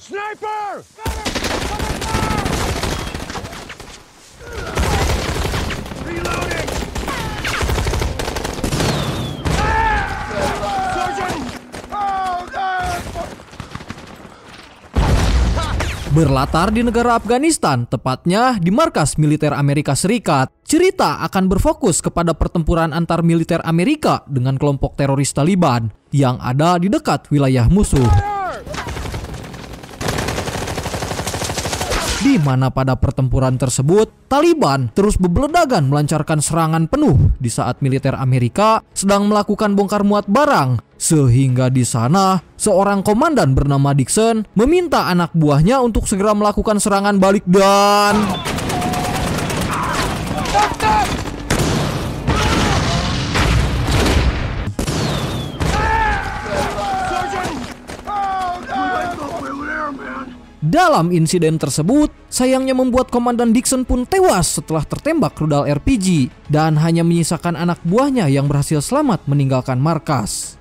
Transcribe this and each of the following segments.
Sniper! Reloading! Sergeant! Oh, God! Berlatar di negara Afghanistan, tepatnya di markas militer Amerika Serikat, cerita akan berfokus kepada pertempuran antar militer Amerika dengan kelompok teroris Taliban yang ada di dekat wilayah musuh. Di mana pada pertempuran tersebut, Taliban terus bebeledagan melancarkan serangan penuh di saat militer Amerika sedang melakukan bongkar muat barang. Sehingga di sana, seorang komandan bernama Dixon meminta anak buahnya untuk segera melakukan serangan balik dan... Dalam insiden tersebut, sayangnya membuat Komandan Dixon pun tewas setelah tertembak rudal RPG dan hanya menyisakan anak buahnya yang berhasil selamat meninggalkan markas.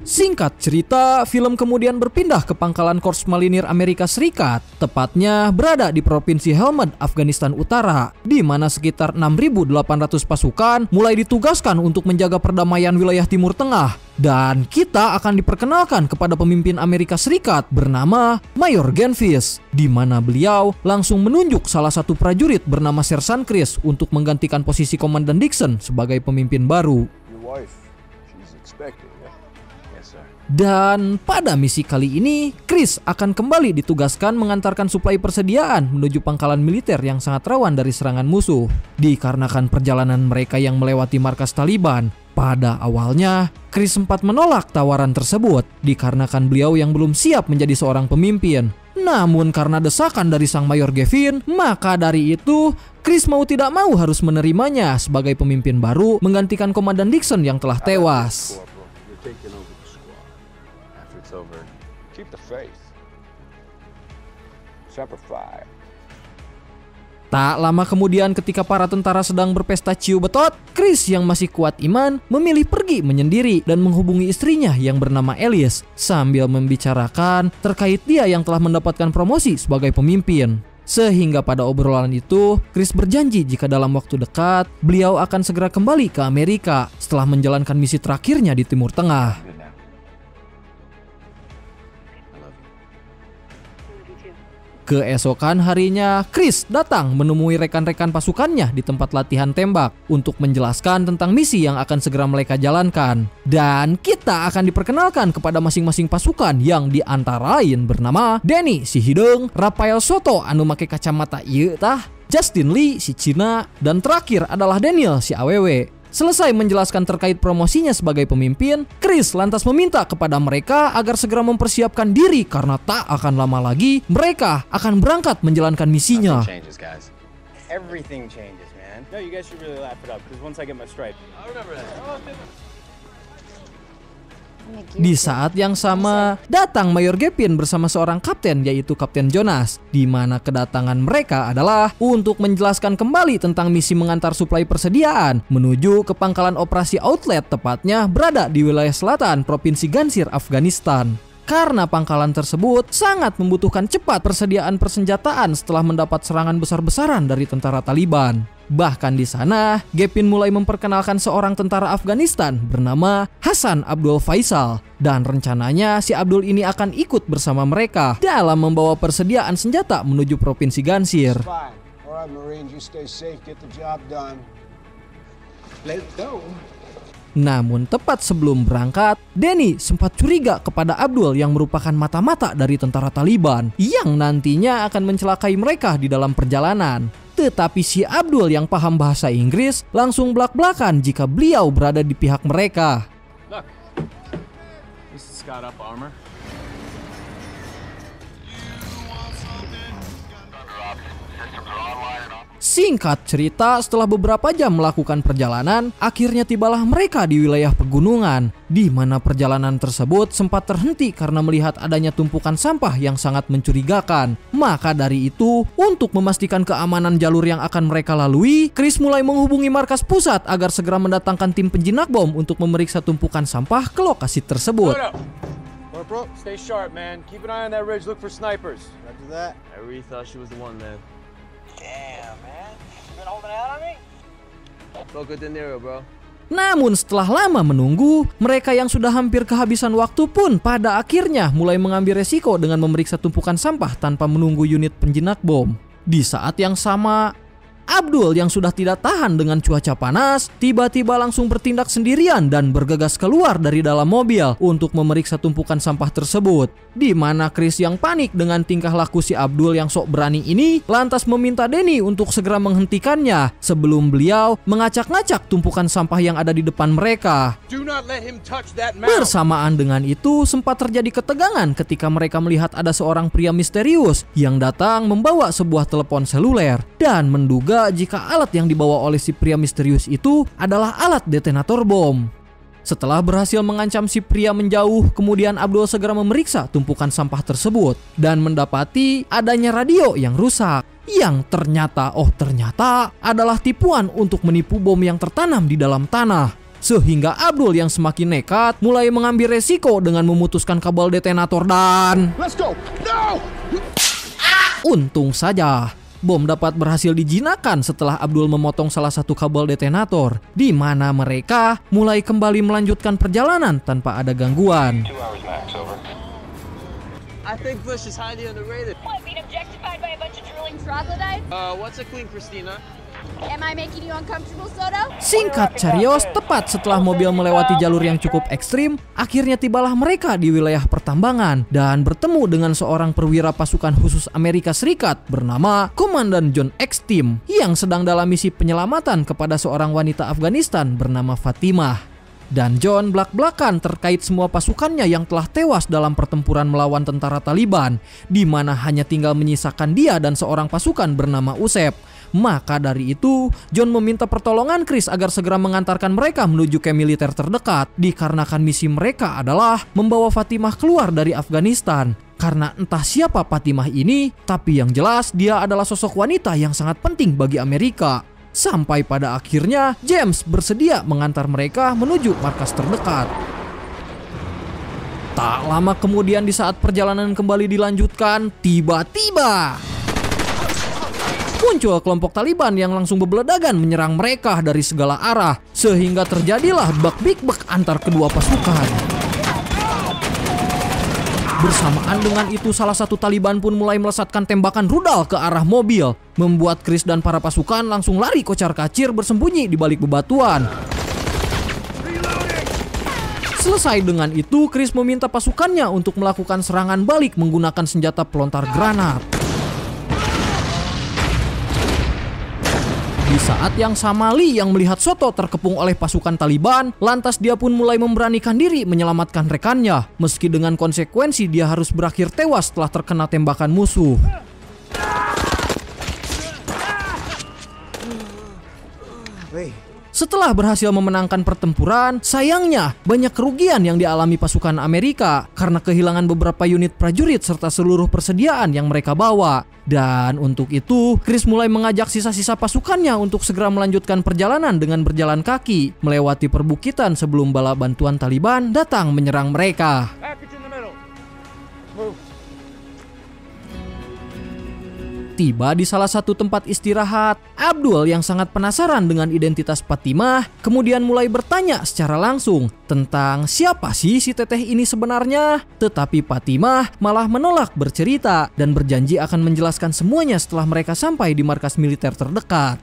Singkat cerita, film kemudian berpindah ke pangkalan Korps Marinir Amerika Serikat, tepatnya berada di Provinsi Helmand, Afghanistan Utara, di mana sekitar 6.800 pasukan mulai ditugaskan untuk menjaga perdamaian wilayah Timur Tengah. Dan kita akan diperkenalkan kepada pemimpin Amerika Serikat bernama Mayor Genvis, di mana beliau langsung menunjuk salah satu prajurit bernama Sersan Chris untuk menggantikan posisi Komandan Dixon sebagai pemimpin baru. Dan pada misi kali ini, Chris akan kembali ditugaskan mengantarkan suplai persediaan menuju pangkalan militer yang sangat rawan dari serangan musuh. Dikarenakan perjalanan mereka yang melewati markas Taliban, pada awalnya Chris sempat menolak tawaran tersebut dikarenakan beliau yang belum siap menjadi seorang pemimpin. Namun karena desakan dari sang Mayor Gavin, maka dari itu Chris mau tidak mau harus menerimanya sebagai pemimpin baru menggantikan Komandan Dixon yang telah tewas. Tak lama kemudian ketika para tentara sedang berpesta ciu betot, Chris yang masih kuat iman memilih pergi menyendiri dan menghubungi istrinya yang bernama Alice sambil membicarakan terkait dia yang telah mendapatkan promosi sebagai pemimpin. Sehingga pada obrolan itu, Chris berjanji jika dalam waktu dekat beliau akan segera kembali ke Amerika setelah menjalankan misi terakhirnya di Timur Tengah. Keesokan harinya, Chris datang menemui rekan-rekan pasukannya di tempat latihan tembak untuk menjelaskan tentang misi yang akan segera mereka jalankan. Dan kita akan diperkenalkan kepada masing-masing pasukan yang diantara lain bernama Danny si hidung, Rafael Soto anu make kacamata ieu tah, Justin Lee si Cina, dan terakhir adalah Daniel si awewe. Selesai menjelaskan terkait promosinya sebagai pemimpin, Chris lantas meminta kepada mereka agar segera mempersiapkan diri karena tak akan lama lagi mereka akan berangkat menjalankan misinya. Di saat yang sama, datang Mayor Gavin bersama seorang kapten yaitu Kapten Jonas, di mana kedatangan mereka adalah untuk menjelaskan kembali tentang misi mengantar suplai persediaan menuju ke pangkalan operasi outlet, tepatnya berada di wilayah selatan Provinsi Gansir, Afghanistan. Karena pangkalan tersebut sangat membutuhkan cepat persediaan persenjataan setelah mendapat serangan besar-besaran dari tentara Taliban. Bahkan di sana, Gavin mulai memperkenalkan seorang tentara Afghanistan bernama Hasan Abdul Faisal. Dan rencananya si Abdul ini akan ikut bersama mereka dalam membawa persediaan senjata menuju Provinsi Gansir. Namun tepat sebelum berangkat, Danny sempat curiga kepada Abdul yang merupakan mata-mata dari tentara Taliban yang nantinya akan mencelakai mereka di dalam perjalanan. Tetapi si Abdul yang paham bahasa Inggris langsung belak-belakan jika beliau berada di pihak mereka. Look, this is Scott up armor. Singkat cerita, setelah beberapa jam melakukan perjalanan, akhirnya tibalah mereka di wilayah pegunungan, di mana perjalanan tersebut sempat terhenti karena melihat adanya tumpukan sampah yang sangat mencurigakan. Maka dari itu, untuk memastikan keamanan jalur yang akan mereka lalui, Chris mulai menghubungi markas pusat agar segera mendatangkan tim penjinak bom untuk memeriksa tumpukan sampah ke lokasi tersebut. Corporal. Stay sharp, man. Keep an eye on that ridge. Look for snipers. Roger that. I really thought she was the one, man. Damn, man. You been holding out on me? Boca de Niro, bro. Namun setelah lama menunggu, mereka yang sudah hampir kehabisan waktu pun pada akhirnya mulai mengambil resiko dengan memeriksa tumpukan sampah tanpa menunggu unit penjinak bom. Di saat yang sama, Abdul yang sudah tidak tahan dengan cuaca panas tiba-tiba langsung bertindak sendirian dan bergegas keluar dari dalam mobil untuk memeriksa tumpukan sampah tersebut. Di mana Chris yang panik dengan tingkah laku si Abdul yang sok berani ini lantas meminta Danny untuk segera menghentikannya sebelum beliau mengacak-ngacak tumpukan sampah yang ada di depan mereka. Do not let him touch that mound. Bersamaan dengan itu sempat terjadi ketegangan ketika mereka melihat ada seorang pria misterius yang datang membawa sebuah telepon seluler dan menduga jika alat yang dibawa oleh si pria misterius itu adalah alat detonator bom. Setelah berhasil mengancam si pria menjauh, kemudian Abdul segera memeriksa tumpukan sampah tersebut dan mendapati adanya radio yang rusak yang ternyata adalah tipuan untuk menipu bom yang tertanam di dalam tanah. Sehingga Abdul yang semakin nekat mulai mengambil resiko dengan memutuskan kabel detonator dan Let's go. No! untung saja bom dapat berhasil dijinakkan setelah Abdul memotong salah satu kabel detonator, di mana mereka mulai kembali melanjutkan perjalanan tanpa ada gangguan. 2 hours max, over. I think Bush is highly underrated. What, being objectified by a bunch of drooling troglodytes? What's a queen, Christina? Am I making you uncomfortable, Soto? Singkat carios, tepat setelah mobil melewati jalur yang cukup ekstrim, akhirnya tibalah mereka di wilayah pertambangan dan bertemu dengan seorang perwira pasukan khusus Amerika Serikat bernama Komandan John X. Tim yang sedang dalam misi penyelamatan kepada seorang wanita Afghanistan bernama Fatimah. Dan John belak-belakan terkait semua pasukannya yang telah tewas dalam pertempuran melawan tentara Taliban, di mana hanya tinggal menyisakan dia dan seorang pasukan bernama Usep. Maka dari itu, John meminta pertolongan Chris agar segera mengantarkan mereka menuju ke militer terdekat, dikarenakan misi mereka adalah membawa Fatimah keluar dari Afghanistan. Karena entah siapa Fatimah ini, tapi yang jelas dia adalah sosok wanita yang sangat penting bagi Amerika. Sampai pada akhirnya James bersedia mengantar mereka menuju markas terdekat. Tak lama kemudian di saat perjalanan kembali dilanjutkan, tiba-tiba muncul kelompok Taliban yang langsung bebeledagan menyerang mereka dari segala arah, sehingga terjadilah bak-bik-bak antar kedua pasukan. Bersamaan dengan itu salah satu Taliban pun mulai melesatkan tembakan rudal ke arah mobil, membuat Chris dan para pasukan langsung lari kocar-kacir bersembunyi di balik bebatuan. Selesai dengan itu, Chris meminta pasukannya untuk melakukan serangan balik menggunakan senjata pelontar granat. Di saat yang sama, Lee yang melihat Soto terkepung oleh pasukan Taliban, lantas dia pun mulai memberanikan diri menyelamatkan rekannya, meski dengan konsekuensi dia harus berakhir tewas setelah terkena tembakan musuh. Setelah berhasil memenangkan pertempuran, sayangnya banyak kerugian yang dialami pasukan Amerika karena kehilangan beberapa unit prajurit serta seluruh persediaan yang mereka bawa. Dan untuk itu, Chris mulai mengajak sisa-sisa pasukannya untuk segera melanjutkan perjalanan dengan berjalan kaki, melewati perbukitan sebelum bala bantuan Taliban datang menyerang mereka. Package in the middle. Move. Tiba di salah satu tempat istirahat, Abdul yang sangat penasaran dengan identitas Fatimah kemudian mulai bertanya secara langsung tentang siapa sih si teteh ini sebenarnya. Tetapi Fatimah malah menolak bercerita dan berjanji akan menjelaskan semuanya setelah mereka sampai di markas militer terdekat.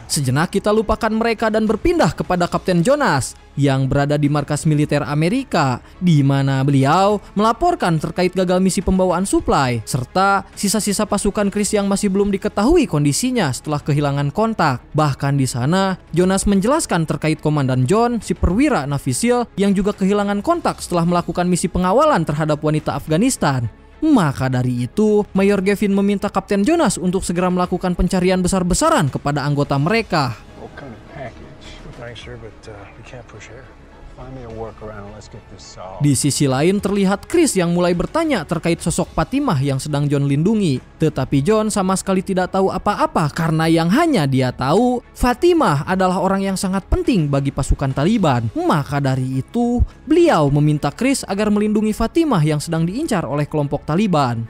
Sejenak kita lupakan mereka dan berpindah kepada Kapten Jonas yang berada di markas militer Amerika, di mana beliau melaporkan terkait gagal misi pembawaan suplai serta sisa-sisa pasukan Chris yang masih belum diketahui kondisinya setelah kehilangan kontak. Bahkan di sana, Jonas menjelaskan terkait Komandan John, si perwira Navisil yang juga kehilangan kontak setelah melakukan misi pengawalan terhadap wanita Afghanistan. Maka dari itu, Mayor Gavin meminta Kapten Jonas untuk segera melakukan pencarian besar-besaran kepada anggota mereka. Find me a workaround and let's get this solved. Di sisi lain terlihat Chris yang mulai bertanya terkait sosok Fatimah yang sedang John lindungi. Tetapi John sama sekali tidak tahu apa-apa karena yang hanya dia tahu, Fatimah adalah orang yang sangat penting bagi pasukan Taliban. Maka dari itu, beliau meminta Chris agar melindungi Fatimah yang sedang diincar oleh kelompok Taliban.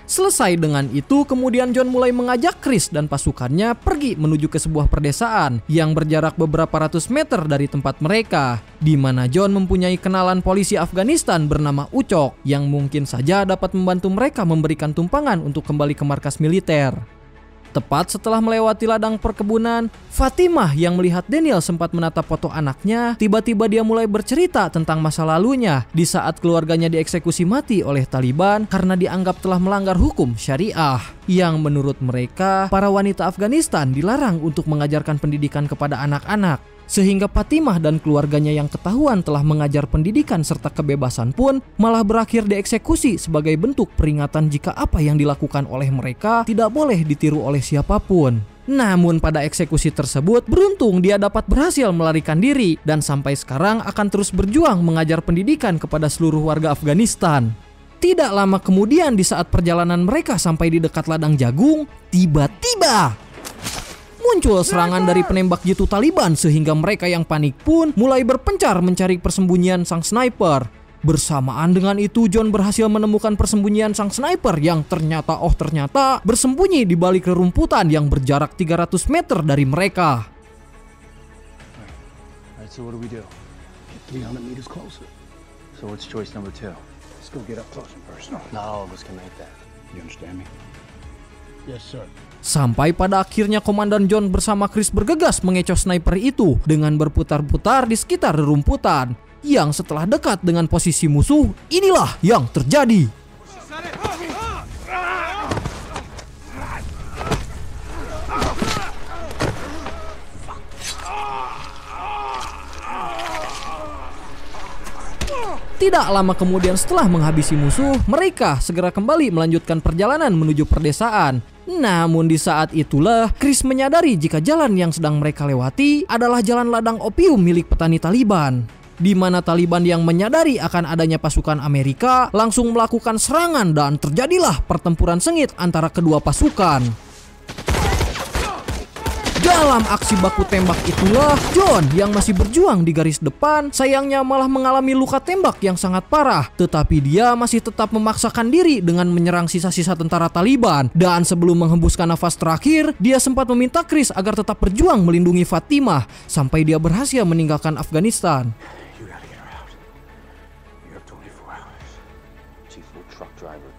Selesai dengan itu, kemudian John mulai mengajak Chris dan pasukannya pergi menuju ke sebuah perdesaan yang berjarak beberapa ratus meter dari tempat mereka, di mana John mempunyai kenalan polisi Afghanistan bernama Ucok yang mungkin saja dapat membantu mereka memberikan tumpangan untuk kembali ke markas militer. Tepat setelah melewati ladang perkebunan, Fatimah yang melihat Daniel sempat menatap foto anaknya, tiba-tiba dia mulai bercerita tentang masa lalunya di saat keluarganya dieksekusi mati oleh Taliban karena dianggap telah melanggar hukum syariah. Yang menurut mereka, para wanita Afghanistan dilarang untuk mengajarkan pendidikan kepada anak-anak. Sehingga Fatimah dan keluarganya yang ketahuan telah mengajar pendidikan serta kebebasan pun malah berakhir dieksekusi sebagai bentuk peringatan jika apa yang dilakukan oleh mereka tidak boleh ditiru oleh siapapun. Namun pada eksekusi tersebut beruntung dia dapat berhasil melarikan diri dan sampai sekarang akan terus berjuang mengajar pendidikan kepada seluruh warga Afghanistan. Tidak lama kemudian di saat perjalanan mereka sampai di dekat ladang jagung, tiba-tiba muncul serangan dari penembak jitu Taliban sehingga mereka yang panik pun mulai berpencar mencari persembunyian sang sniper. Bersamaan dengan itu, John berhasil menemukan persembunyian sang sniper yang ternyata bersembunyi di balik rerumputan yang berjarak 300 meter dari mereka. Alright, so what do? 300 meters closer. So what's choice number 2? Let's go get up close and personal. Not all of us can make that. You understand me? Yes, sir. Sampai pada akhirnya Komandan John bersama Chris bergegas mengecoh sniper itu dengan berputar-putar di sekitar rerumputan. Yang setelah dekat dengan posisi musuh, inilah yang terjadi. Tidak lama kemudian setelah menghabisi musuh, mereka segera kembali melanjutkan perjalanan menuju perdesaan. Namun di saat itulah Chris menyadari jika jalan yang sedang mereka lewati adalah jalan ladang opium milik petani Taliban, di mana Taliban yang menyadari akan adanya pasukan Amerika langsung melakukan serangan dan terjadilah pertempuran sengit antara kedua pasukan. Dalam aksi baku tembak itulah John yang masih berjuang di garis depan sayangnya malah mengalami luka tembak yang sangat parah, tetapi dia masih tetap memaksakan diri dengan menyerang sisa-sisa tentara Taliban. Dan sebelum menghembuskan nafas terakhir, dia sempat meminta Chris agar tetap berjuang melindungi Fatimah sampai dia berhasil meninggalkan Afghanistan. You gotta get her out. You have 24 hours. Chief, we're truck driver.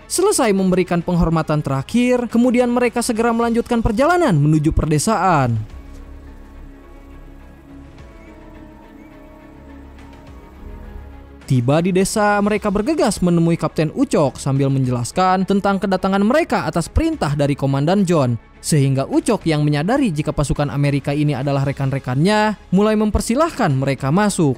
Selesai memberikan penghormatan terakhir, kemudian mereka segera melanjutkan perjalanan menuju perdesaan. Tiba di desa, mereka bergegas menemui Kapten Ucok sambil menjelaskan tentang kedatangan mereka atas perintah dari Komandan John. Sehingga Ucok yang menyadari jika pasukan Amerika ini adalah rekan-rekannya, mulai mempersilahkan mereka masuk.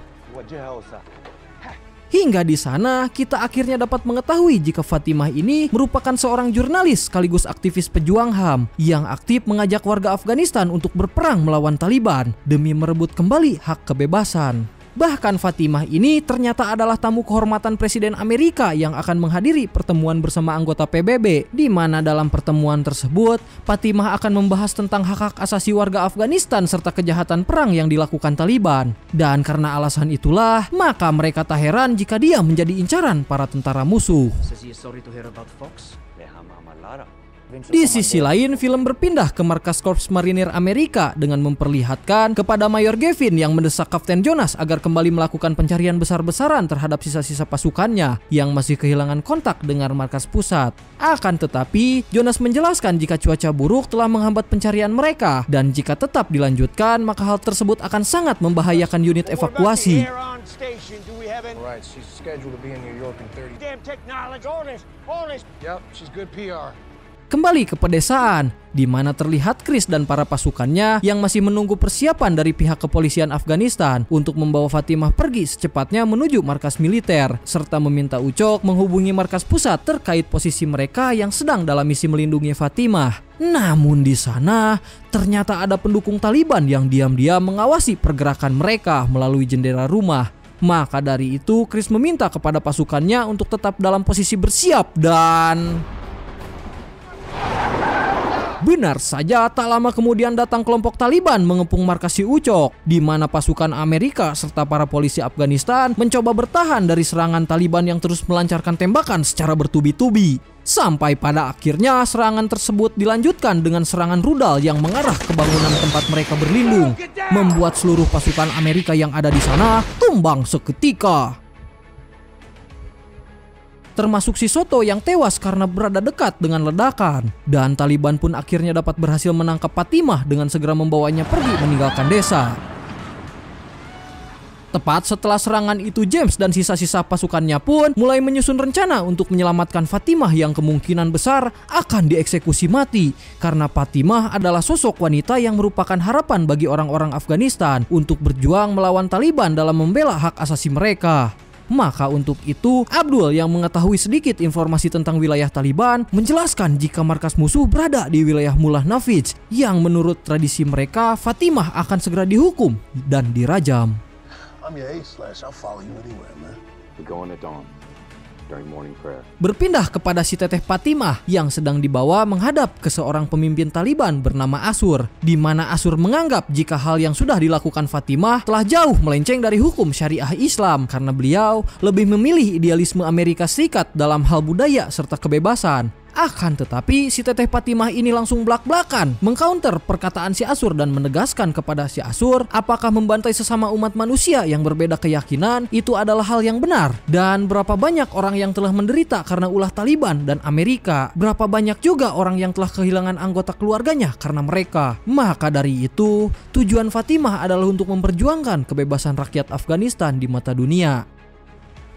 Hingga di sana, kita akhirnya dapat mengetahui jika Fatimah ini merupakan seorang jurnalis sekaligus aktivis pejuang HAM yang aktif mengajak warga Afghanistan untuk berperang melawan Taliban demi merebut kembali hak kebebasan. Bahkan Fatimah ini ternyata adalah tamu kehormatan Presiden Amerika yang akan menghadiri pertemuan bersama anggota PBB, di mana dalam pertemuan tersebut Fatimah akan membahas tentang hak-hak asasi warga Afghanistan serta kejahatan perang yang dilakukan Taliban. Dan karena alasan itulah, maka mereka tak heran jika dia menjadi incaran para tentara musuh. Di sisi lain, film berpindah ke markas Korps Marinir Amerika dengan memperlihatkan kepada Mayor Gavin yang mendesak Kapten Jonas agar kembali melakukan pencarian besar-besaran terhadap sisa-sisa pasukannya yang masih kehilangan kontak dengan markas pusat. Akan tetapi, Jonas menjelaskan jika cuaca buruk telah menghambat pencarian mereka dan jika tetap dilanjutkan, maka hal tersebut akan sangat membahayakan unit evakuasi. Alright, she's scheduled to be in New York in 30. Damn technology. Orders. Yep, she's good PR. kembali ke pedesaan, di mana terlihat Chris dan para pasukannya yang masih menunggu persiapan dari pihak kepolisian Afghanistan untuk membawa Fatimah pergi secepatnya menuju markas militer, serta meminta Ucok menghubungi markas pusat terkait posisi mereka yang sedang dalam misi melindungi Fatimah. Namun di sana ternyata ada pendukung Taliban yang diam-diam mengawasi pergerakan mereka melalui jendela rumah. Maka dari itu Chris meminta kepada pasukannya untuk tetap dalam posisi bersiap dan... benar saja, tak lama kemudian datang kelompok Taliban mengepung markas si Ucok, di mana pasukan Amerika serta para polisi Afghanistan mencoba bertahan dari serangan Taliban yang terus melancarkan tembakan secara bertubi-tubi. Sampai pada akhirnya serangan tersebut dilanjutkan dengan serangan rudal yang mengarah ke bangunan tempat mereka berlindung, membuat seluruh pasukan Amerika yang ada di sana tumbang seketika. Termasuk si Soto yang tewas karena berada dekat dengan ledakan. Dan Taliban pun akhirnya dapat berhasil menangkap Fatimah dengan segera membawanya pergi meninggalkan desa. Tepat setelah serangan itu, James dan sisa-sisa pasukannya pun mulai menyusun rencana untuk menyelamatkan Fatimah yang kemungkinan besar akan dieksekusi mati. Karena Fatimah adalah sosok wanita yang merupakan harapan bagi orang-orang Afghanistan untuk berjuang melawan Taliban dalam membela hak asasi mereka. Maka untuk itu, Abdul yang mengetahui sedikit informasi tentang wilayah Taliban menjelaskan jika markas musuh berada di wilayah Mullah Nafij, yang menurut tradisi mereka Fatimah akan segera dihukum dan dirajam. Berpindah kepada si teteh Fatimah yang sedang dibawa menghadap ke seorang pemimpin Taliban bernama Asur, di mana Asur menganggap jika hal yang sudah dilakukan Fatimah telah jauh melenceng dari hukum syariah Islam karena beliau lebih memilih idealisme Amerika Serikat dalam hal budaya serta kebebasan. Akan tetapi si teteh Fatimah ini langsung blak-blakan mengcounter perkataan si Asur dan menegaskan kepada si Asur apakah membantai sesama umat manusia yang berbeda keyakinan itu adalah hal yang benar, dan berapa banyak orang yang telah menderita karena ulah Taliban dan Amerika, berapa banyak juga orang yang telah kehilangan anggota keluarganya karena mereka. Maka dari itu tujuan Fatimah adalah untuk memperjuangkan kebebasan rakyat Afghanistan di mata dunia.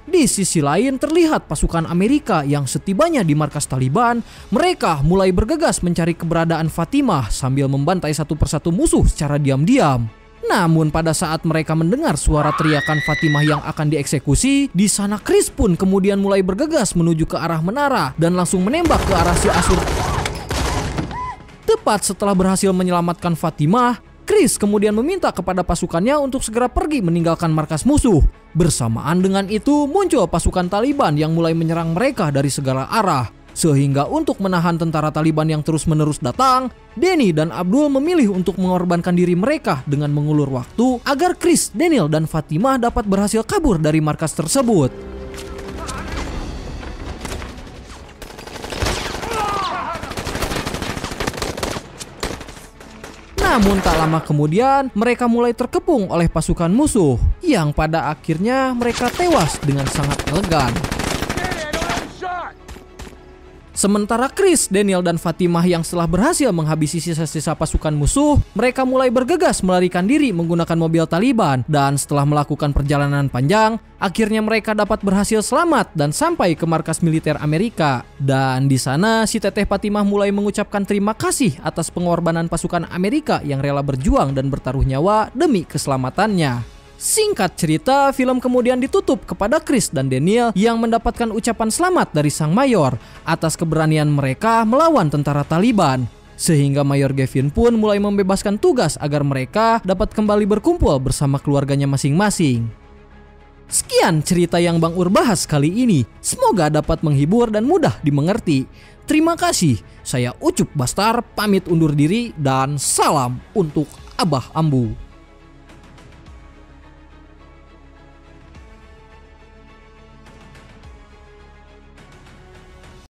Di sisi lain terlihat pasukan Amerika yang setibanya di markas Taliban, mereka mulai bergegas mencari keberadaan Fatimah sambil membantai satu persatu musuh secara diam-diam. Namun pada saat mereka mendengar suara teriakan Fatimah yang akan dieksekusi, di sana Chris pun kemudian mulai bergegas menuju ke arah menara dan langsung menembak ke arah si Asur. Tepat setelah berhasil menyelamatkan Fatimah, Chris kemudian meminta kepada pasukannya untuk segera pergi meninggalkan markas musuh. Bersamaan dengan itu muncul pasukan Taliban yang mulai menyerang mereka dari segala arah. Sehingga untuk menahan tentara Taliban yang terus-menerus datang, Danny dan Abdul memilih untuk mengorbankan diri mereka dengan mengulur waktu agar Chris, Daniel, dan Fatimah dapat berhasil kabur dari markas tersebut. Namun tak lama kemudian mereka mulai terkepung oleh pasukan musuh yang pada akhirnya mereka tewas dengan sangat elegan. Sementara Chris, Daniel, dan Fatimah yang setelah berhasil menghabisi sisa-sisa pasukan musuh, mereka mulai bergegas melarikan diri menggunakan mobil Taliban, dan setelah melakukan perjalanan panjang, akhirnya mereka dapat berhasil selamat dan sampai ke markas militer Amerika. Dan di sana si teteh Fatimah mulai mengucapkan terima kasih atas pengorbanan pasukan Amerika yang rela berjuang dan bertaruh nyawa demi keselamatannya. Singkat cerita, film kemudian ditutup kepada Chris dan Daniel yang mendapatkan ucapan selamat dari sang mayor atas keberanian mereka melawan tentara Taliban. Sehingga Mayor Gavin pun mulai membebaskan tugas agar mereka dapat kembali berkumpul bersama keluarganya masing-masing. Sekian cerita yang Bang Ur bahas kali ini. Semoga dapat menghibur dan mudah dimengerti. Terima kasih. Saya Ucup Bastar pamit undur diri dan salam untuk Abah Ambu.